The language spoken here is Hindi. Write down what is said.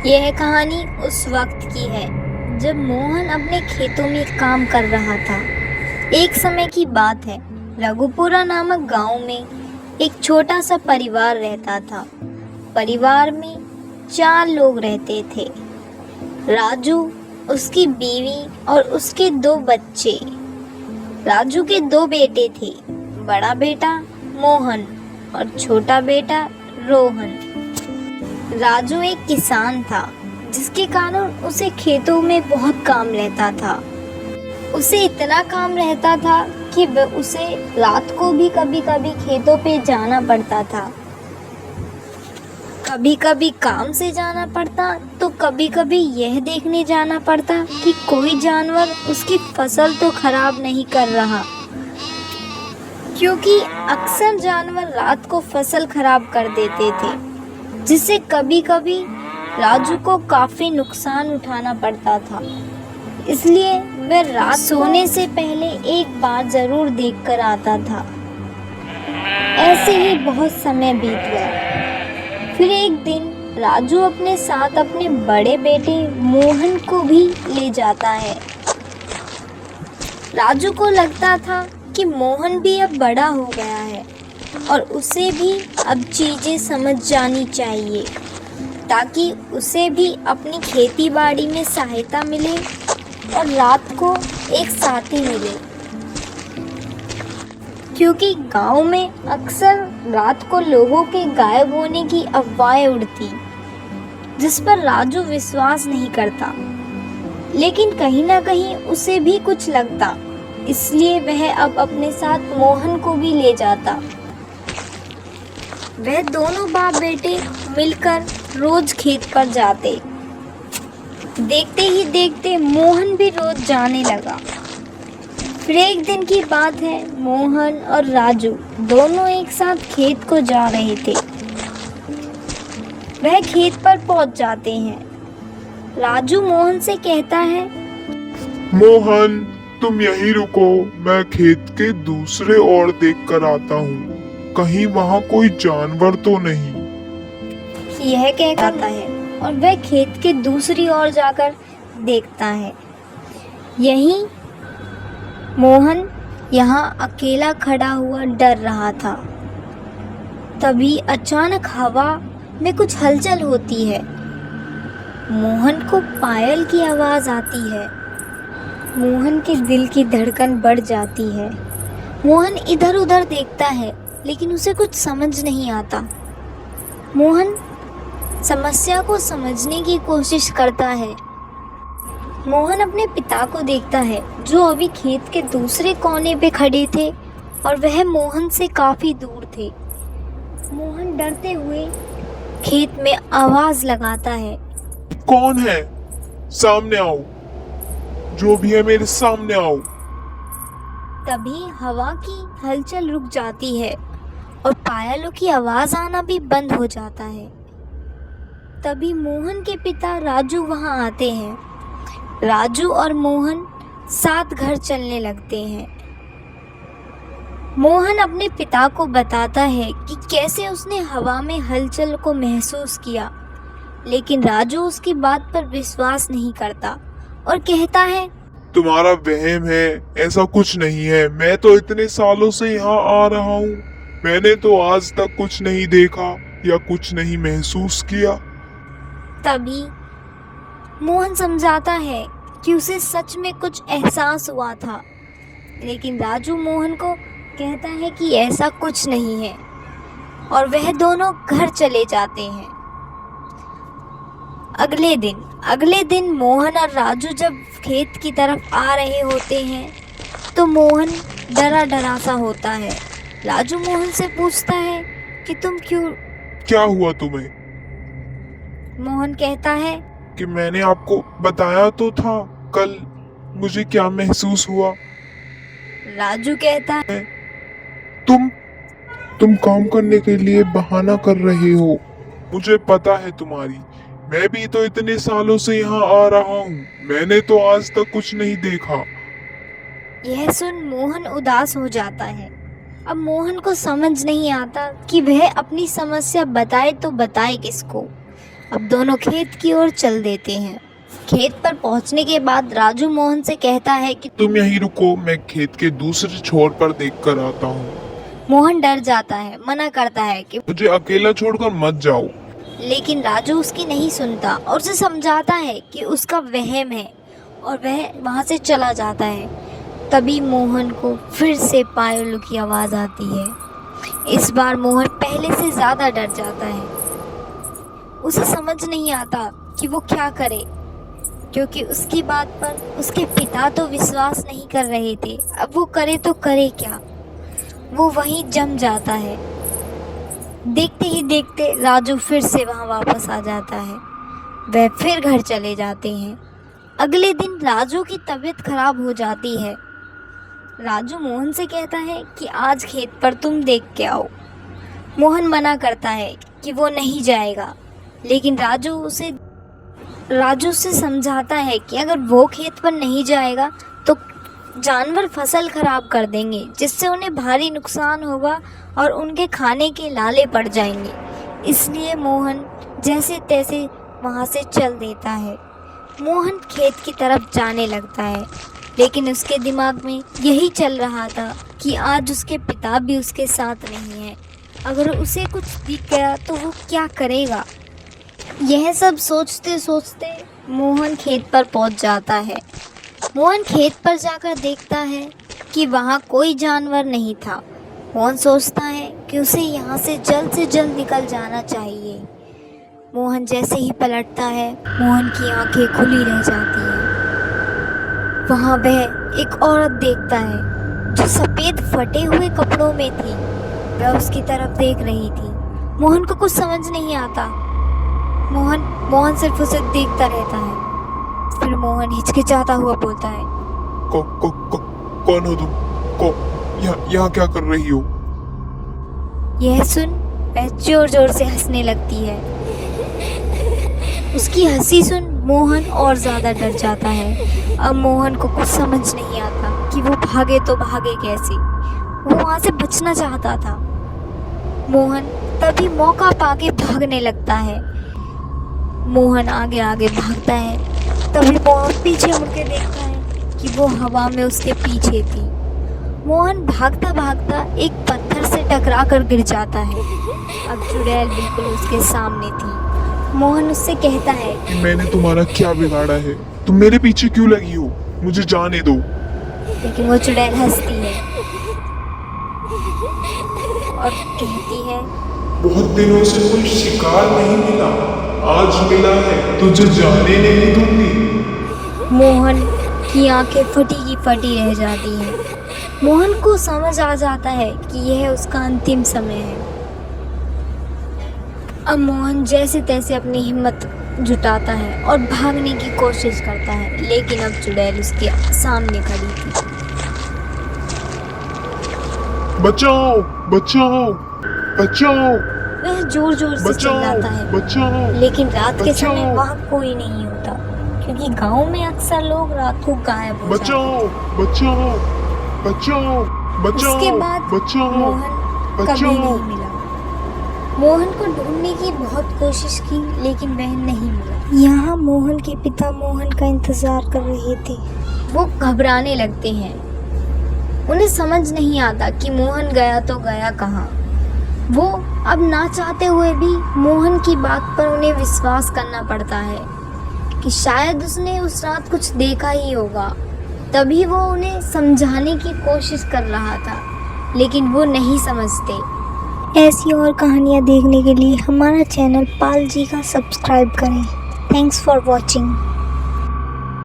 यह कहानी उस वक्त की है जब मोहन अपने खेतों में काम कर रहा था। एक समय की बात है, रघुपुरा नामक गांव में एक छोटा सा परिवार रहता था। परिवार में 4 लोग रहते थे। राजू, उसकी बीवी और उसके 2 बच्चे। राजू के 2 बेटे थे, बड़ा बेटा मोहन और छोटा बेटा रोहन। राजू एक किसान था, जिसके कारण उसे खेतों में बहुत काम रहता था। उसे इतना काम रहता था कि उसे रात को भी कभी कभी खेतों पे जाना पड़ता था। कभी कभी काम से जाना पड़ता तो कभी कभी यह देखने जाना पड़ता कि कोई जानवर उसकी फसल तो खराब नहीं कर रहा, क्योंकि अक्सर जानवर रात को फसल खराब कर देते थे, जिससे कभी कभी राजू को काफी नुकसान उठाना पड़ता था। इसलिए वह रात सोने से पहले एक बार जरूर देख कर आता था। ऐसे ही बहुत समय बीत गया। फिर एक दिन राजू अपने साथ अपने बड़े बेटे मोहन को भी ले जाता है। राजू को लगता था कि मोहन भी अब बड़ा हो गया है और उसे भी अब चीजें समझ जानी चाहिए, ताकि उसे भी अपनी खेती बाड़ी में सहायता मिले और रात को एक साथी मिले। क्योंकि गांव में अक्सर रात को लोगों के गायब होने की अफवाहें उड़ती, जिस पर राजू विश्वास नहीं करता, लेकिन कहीं ना कहीं उसे भी कुछ लगता। इसलिए वह अब अपने साथ मोहन को भी ले जाता। वह दोनों बाप बेटे मिलकर रोज खेत पर जाते। देखते ही देखते मोहन भी रोज जाने लगा। फिर एक दिन की बात है, मोहन और राजू दोनों एक साथ खेत को जा रहे थे। वह खेत पर पहुंच जाते हैं। राजू मोहन से कहता है, मोहन, तुम यहीं रुको, मैं खेत के दूसरे ओर देख कर आता हूँ। कहीं वहाँ कोई जानवर तो नहीं। यह कहकर आता है और वह खेत के दूसरी ओर जाकर देखता है। यहीं मोहन यहाँ अकेला खड़ा हुआ डर रहा था। तभी अचानक हवा में कुछ हलचल होती है। मोहन को पायल की आवाज आती है। मोहन के दिल की धड़कन बढ़ जाती है। मोहन इधर उधर देखता है, लेकिन उसे कुछ समझ नहीं आता। मोहन समस्या को समझने की कोशिश करता है। मोहन अपने पिता को देखता है, जो अभी खेत के दूसरे कोने पे खड़े थे और वह मोहन से काफी दूर थे। मोहन डरते हुए खेत में आवाज लगाता है, कौन है? सामने आओ। जो भी है मेरे सामने आओ। तभी हवा की हलचल रुक जाती है और पायलों की आवाज आना भी बंद हो जाता है। तभी मोहन के पिता राजू वहां आते हैं। राजू और मोहन साथ घर चलने लगते हैं। मोहन अपने पिता को बताता है कि कैसे उसने हवा में हलचल को महसूस किया, लेकिन राजू उसकी बात पर विश्वास नहीं करता और कहता है, तुम्हारा वहम है, ऐसा कुछ नहीं है। मैं तो इतने सालों से यहाँ आ रहा हूँ। मैंने तो आज तक कुछ नहीं देखा या कुछ नहीं महसूस किया। तभी मोहन समझाता है कि उसे सच में कुछ एहसास हुआ था, लेकिन राजू मोहन को कहता है कि ऐसा कुछ नहीं है और वह दोनों घर चले जाते हैं। अगले दिन मोहन और राजू जब खेत की तरफ आ रहे होते हैं तो मोहन डरा डरा सा होता है। राजू मोहन से पूछता है कि तुम क्यों? क्या हुआ तुम्हें? मोहन कहता है कि मैंने आपको बताया तो था कल मुझे क्या महसूस हुआ। राजू कहता है, तुम काम करने के लिए बहाना कर रहे हो। मुझे पता है तुम्हारी। मैं भी तो इतने सालों से यहाँ आ रहा हूँ। मैंने तो आज तक कुछ नहीं देखा। यह सुन मोहन उदास हो जाता है। अब मोहन को समझ नहीं आता कि वह अपनी समस्या बताए तो बताए किसको। अब दोनों खेत की ओर चल देते हैं। खेत पर पहुंचने के बाद राजू मोहन से कहता है कि तुम यहीं रुको, मैं खेत के दूसरे छोर पर देख कर आता हूँ। मोहन डर जाता है, मना करता है कि मुझे अकेला छोड़कर मत जाओ। लेकिन राजू उसकी नहीं सुनता और उसे समझाता है कि उसका वहम है और वह वहां से चला जाता है। तभी मोहन को फिर से पायलू की आवाज़ आती है। इस बार मोहन पहले से ज़्यादा डर जाता है। उसे समझ नहीं आता कि वो क्या करे, क्योंकि उसकी बात पर उसके पिता तो विश्वास नहीं कर रहे थे। अब वो करे तो करे क्या। वो वहीं जम जाता है। देखते ही देखते राजू फिर से वहां वापस आ जाता है। वह फिर घर चले जाते हैं। अगले दिन राजू की तबीयत खराब हो जाती है। राजू मोहन से कहता है कि आज खेत पर तुम देख के आओ। मोहन मना करता है कि वो नहीं जाएगा, लेकिन राजू से समझाता है कि अगर वो खेत पर नहीं जाएगा तो जानवर फसल खराब कर देंगे, जिससे उन्हें भारी नुकसान होगा और उनके खाने के लाले पड़ जाएंगे। इसलिए मोहन जैसे तैसे वहाँ से चल देता है। मोहन खेत की तरफ जाने लगता है, लेकिन उसके दिमाग में यही चल रहा था कि आज उसके पिता भी उसके साथ नहीं है। अगर उसे कुछ दिख गया तो वो क्या करेगा। यह सब सोचते सोचते मोहन खेत पर पहुंच जाता है। मोहन खेत पर जाकर देखता है कि वहाँ कोई जानवर नहीं था। मोहन सोचता है कि उसे यहाँ से जल्द निकल जाना चाहिए। मोहन जैसे ही पलटता है, मोहन की आंखें खुली रह जाती हैं। वहाँ वह एक औरत देखता है जो सफ़ेद फटे हुए कपड़ों में थी। वह उसकी तरफ देख रही थी। मोहन को कुछ समझ नहीं आता। मोहन सिर्फ उसे देखता रहता है। फिर मोहन हिचकिचाता हुआ बोलता है, कौन हो तुम? यहाँ क्या कर रही हो? यह सुन वह जोर जोर से हंसने लगती है। उसकी हंसी सुन मोहन और ज़्यादा डर जाता है। अब मोहन को कुछ समझ नहीं आता कि वो भागे तो भागे कैसे। वो वहाँ से बचना चाहता था। मोहन तभी मौका पाके भागने लगता है। मोहन आगे आगे भागता है। तभी मोहन पीछे मुड़ के देखता है कि वो हवा में उसके पीछे थी। मोहन भागता भागता एक पत्थर से टकरा कर गिर जाता है। अब चुड़ैल बिल्कुल उसके सामने थी। मोहन उससे कहता है कि मैंने तुम्हारा क्या बिगाड़ा है? तुम मेरे पीछे क्यों लगी हो? मुझे जाने दो। लेकिन वो चुड़ैल हंसती है और कहती है, बहुत दिनों से कोई शिकार नहीं मिला, आज मिला है, तुझे जाने नहीं दूंगी। मोहन की आंखें फटी की फटी रह जाती हैं। मोहन को समझ आ जाता है कि यह उसका अंतिम समय है। अब मोहन जैसे तैसे अपनी हिम्मत जुटाता है और भागने की कोशिश करता है, लेकिन अब चुड़ैल उसके सामने खड़ी थी। बचाओ बचाओ बचाओ! वह जोर जोर से चिल्लाता है, बचाओ! लेकिन रात के बचाओ! समय वहाँ कोई नहीं होता, क्योंकि गांव में अक्सर लोग रात को गायब हो जाते हैं। बचाओ बचाओ बचाओ बचाओ! उसके बाद बचाओ! मोहन कभी नहीं मिला। मोहन को ढूंढने की बहुत कोशिश की, लेकिन वह नहीं मिला। यहाँ मोहन के पिता मोहन का इंतजार कर रहे थे। वो घबराने लगते हैं। उन्हें समझ नहीं आता कि मोहन गया तो गया कहाँ। वो अब ना चाहते हुए भी मोहन की बात पर उन्हें विश्वास करना पड़ता है कि शायद उसने उस रात कुछ देखा ही होगा। तभी वो उन्हें समझाने की कोशिश कर रहा था, लेकिन वो नहीं समझते। ऐसी और कहानियाँ देखने के लिए हमारा चैनल पाल जी का सब्सक्राइब करें। Thanks for watching.